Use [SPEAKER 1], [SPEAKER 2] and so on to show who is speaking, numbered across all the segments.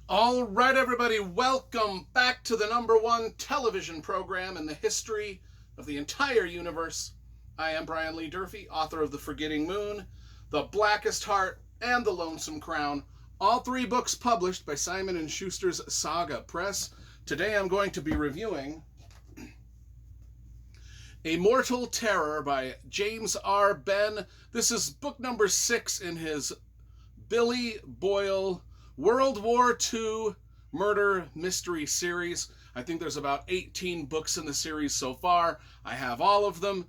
[SPEAKER 1] All right, everybody, welcome back to the #1 television program in the history of the entire universe. I am Brian Lee Durfee, author of The Forgetting Moon, The Blackest Heart, and The Lonesome Crown, all three books published by Simon & Schuster's Saga Press. Today I'm going to be reviewing A Mortal Terror by James R. Benn. This is book number 6 in his Billy Boyle World War II murder mystery series. I think there's about 18 books in the series so far. I have all of them.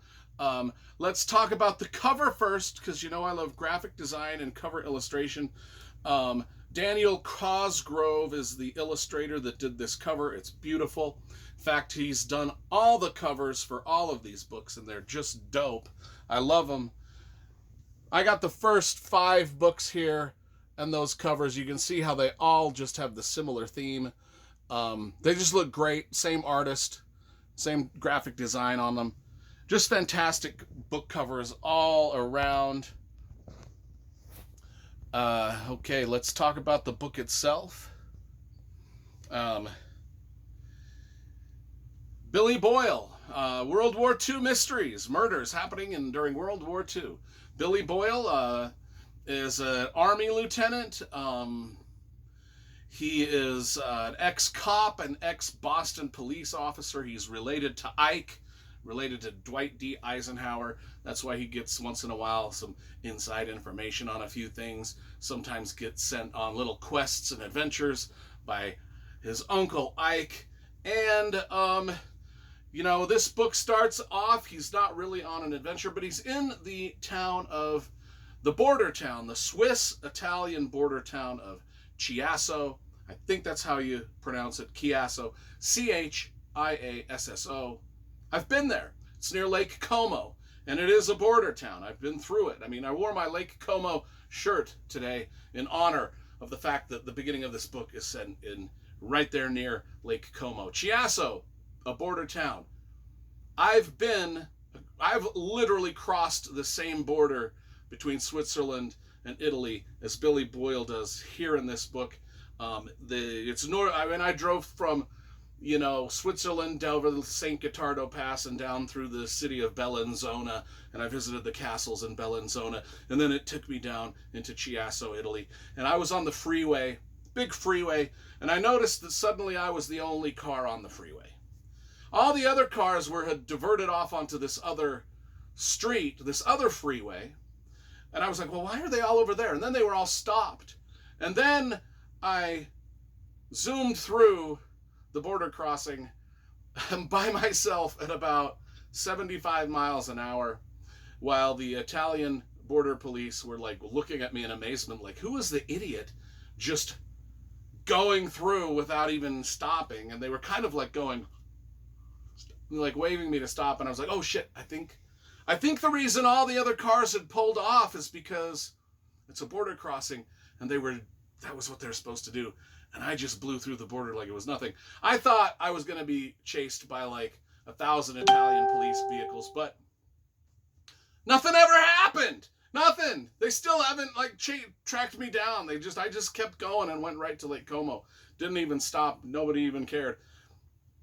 [SPEAKER 1] Let's talk about the cover first, because you know I love graphic design and cover illustration. Daniel Cosgrove is the illustrator that did this cover. It's beautiful. In fact, he's done all the covers for all of these books, and they're just dope. I love them. I got the first 5 books here, and those covers, you can see how they all just have the similar theme. They just look great. Same artist, same graphic design on them. Just fantastic book covers all around. Okay, let's talk about the book itself. Billy Boyle, World War II mysteries, murders happening during World War II. Billy Boyle is an Army lieutenant. He is an ex-cop, an ex-Boston police officer. He's related to Ike, related to Dwight D. Eisenhower. That's why he gets, once in a while, some inside information on a few things. Sometimes gets sent on little quests and adventures by his uncle Ike. And, this book starts off, he's not really on an adventure, but he's in the town of the border town, the Swiss-Italian border town of Chiasso. I think that's how you pronounce it, Chiasso. Chiasso. I've been there. It's near Lake Como, and it is a border town. I've been through it. I mean, I wore my Lake Como shirt today in honor of the fact that the beginning of this book is set in right there near Lake Como. Chiasso, a border town. I've literally crossed the same border between Switzerland and Italy as Billy Boyle does here in this book. I drove from, Switzerland down over the St. Gottardo Pass and down through the city of Bellinzona, and I visited the castles in Bellinzona, and then it took me down into Chiasso, Italy, and I was on the freeway, big freeway, and I noticed that suddenly I was the only car on the freeway. All the other cars had diverted off onto this other street, this other freeway. And I was like, well, why are they all over there? And then they were all stopped. And then I zoomed through the border crossing by myself at about 75 miles an hour, while the Italian border police were like looking at me in amazement, like, who is the idiot just going through without even stopping? And they were kind of like going, like waving me to stop. And I was like, oh shit, I think the reason all the other cars had pulled off is because it's a border crossing, and that was what they were supposed to do. And I just blew through the border like it was nothing. I thought I was going to be chased by like 1,000 Italian police vehicles, but nothing ever happened. Nothing. They still haven't tracked me down. I just kept going and went right to Lake Como. Didn't even stop. Nobody even cared.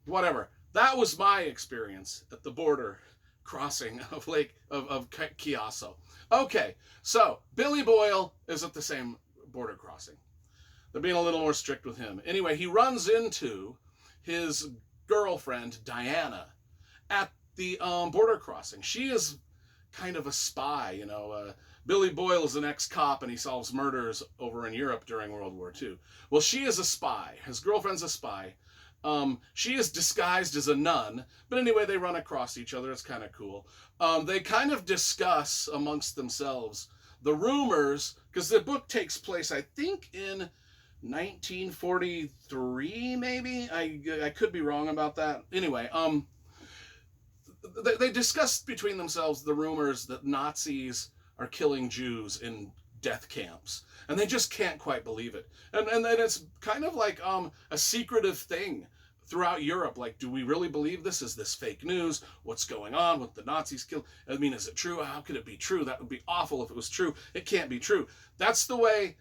[SPEAKER 1] Whatever. That was my experience at the border crossing of Chiasso. Okay, so Billy Boyle is at the same border crossing. They're being a little more strict with him. Anyway, he runs into his girlfriend, Diana, at the border crossing. She is kind of a spy, Billy Boyle is an ex-cop, and he solves murders over in Europe during World War II. Well, she is a spy. His girlfriend's a spy. She is disguised as a nun, but anyway, they run across each other. It's kind of cool. They kind of discuss amongst themselves the rumors, because the book takes place, I think, in 1943, maybe? I could be wrong about that. Anyway, they discussed between themselves the rumors that Nazis are killing Jews in death camps, and they just can't quite believe it. And then it's kind of like a secretive thing throughout Europe. Like, do we really believe this? Is this fake news? What's going on with the Nazis kill? I mean, is it true? How could it be true? That would be awful if it was true. It can't be true. That's the way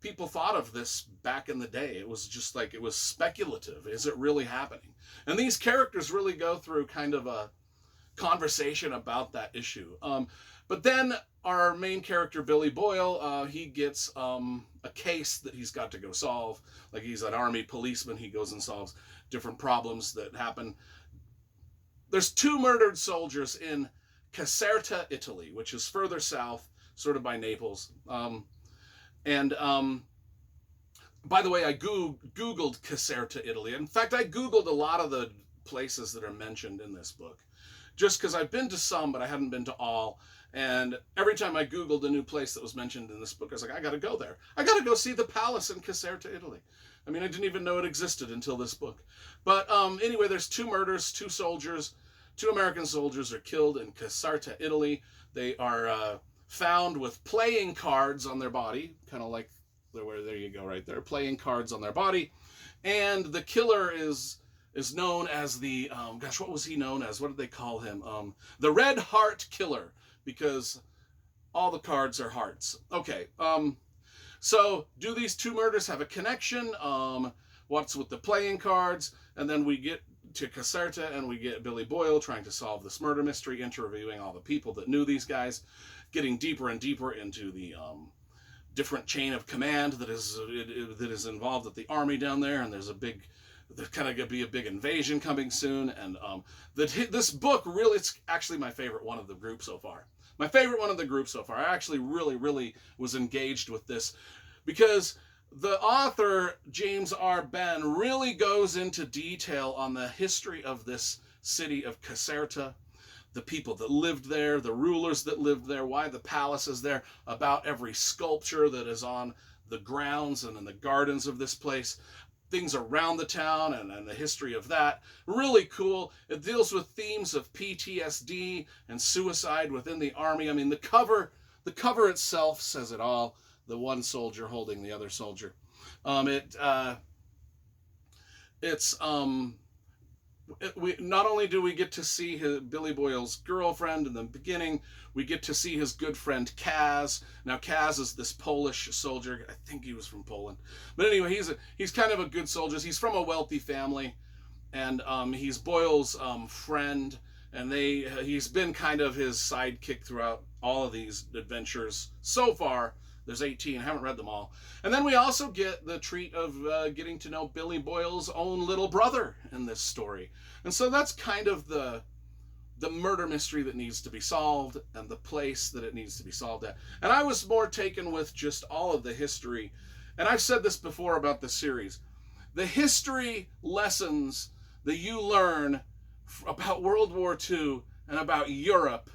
[SPEAKER 1] people thought of this back in the day. It was just like, it was speculative. Is it really happening? And these characters really go through kind of a conversation about that issue. But then our main character, Billy Boyle, he gets a case that he's got to go solve. Like, he's an army policeman. He goes and solves different problems that happen. There's 2 murdered soldiers in Caserta, Italy, which is further south, sort of by Naples. By the way, I Googled Caserta, Italy. In fact, I Googled a lot of the places that are mentioned in this book, just because I've been to some, but I hadn't been to all. And every time I Googled a new place that was mentioned in this book, I was like, I got to go there. I got to go see the palace in Caserta, Italy. I mean, I didn't even know it existed until this book. But anyway, there's 2 murders, 2 soldiers. 2 American soldiers are killed in Caserta, Italy. They are found with playing cards on their body, kind of like, there you go, right there, playing cards on their body. And the killer is known as the, gosh, what was he known as? What did they call him? The Red Heart Killer, because all the cards are hearts. Okay, so do these 2 murders have a connection? What's with the playing cards? And then we get to Caserta, and we get Billy Boyle trying to solve this murder mystery, interviewing all the people that knew these guys, getting deeper and deeper into the different chain of command that is involved at the army down there. And there's kind of going to be a big invasion coming soon. And this book really, it's actually my favorite one of the group so far. My favorite one of the group so far. I actually really was engaged with this because the author, James R. Benn, really goes into detail on the history of this city of Caserta, the people that lived there, the rulers that lived there, why the palace is there, about every sculpture that is on the grounds and in the gardens of this place, things around the town and the history of that. Really cool. It deals with themes of PTSD and suicide within the army. I mean, the cover itself says it all. The one soldier holding the other soldier. Not only do we get to see Billy Boyle's girlfriend in the beginning, we get to see his good friend Kaz. Now, Kaz is this Polish soldier. I think he was from Poland. But anyway, he's kind of a good soldier. He's from a wealthy family, and he's Boyle's friend, and he's been kind of his sidekick throughout all of these adventures so far. There's 18. I haven't read them all. And then we also get the treat of getting to know Billy Boyle's own little brother in this story. And so that's kind of the murder mystery that needs to be solved and the place that it needs to be solved at. And I was more taken with just all of the history. And I've said this before about the series. The history lessons that you learn about World War II and about Europe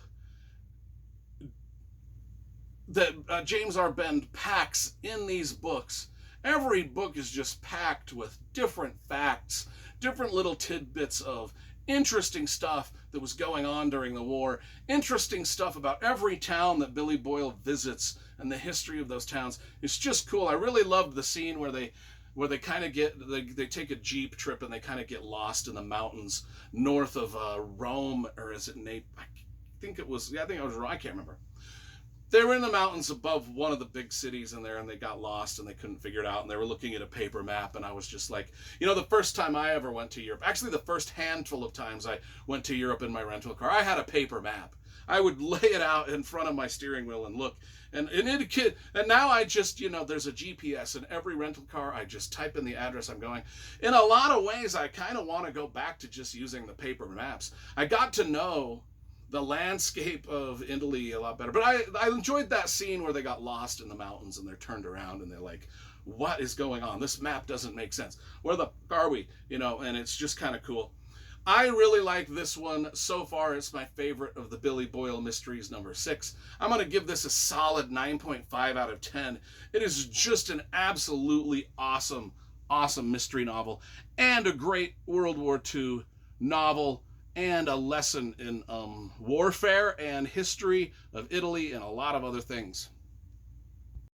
[SPEAKER 1] that James R. Benn packs in these books. Every book is just packed with different facts, different little tidbits of interesting stuff that was going on during the war, interesting stuff about every town that Billy Boyle visits and the history of those towns. It's just cool. I really loved the scene where they kind of they take a Jeep trip and they kind of get lost in the mountains north of Rome, or is it Naples? I think it was Rome. I can't remember. They were in the mountains above one of the big cities in there, and they got lost and they couldn't figure it out, and they were looking at a paper map, and I was just like, the first time I ever went to Europe, actually the first handful of times I went to Europe in my rental car, I had a paper map. I would lay it out in front of my steering wheel and look, and now I just, there's a GPS in every rental car. I just type in the address I'm going. In a lot of ways, I kind of want to go back to just using the paper maps. I got to know the landscape of Italy a lot better. But I enjoyed that scene where they got lost in the mountains and they're turned around and they're like, what is going on? This map doesn't make sense. Where the fuck are we? And it's just kind of cool. I really like this one. So far, it's my favorite of the Billy Boyle Mysteries number 6. I'm going to give this a solid 9.5 out of 10. It is just an absolutely awesome mystery novel and a great World War II novel, and a lesson in warfare and history of Italy and a lot of other things.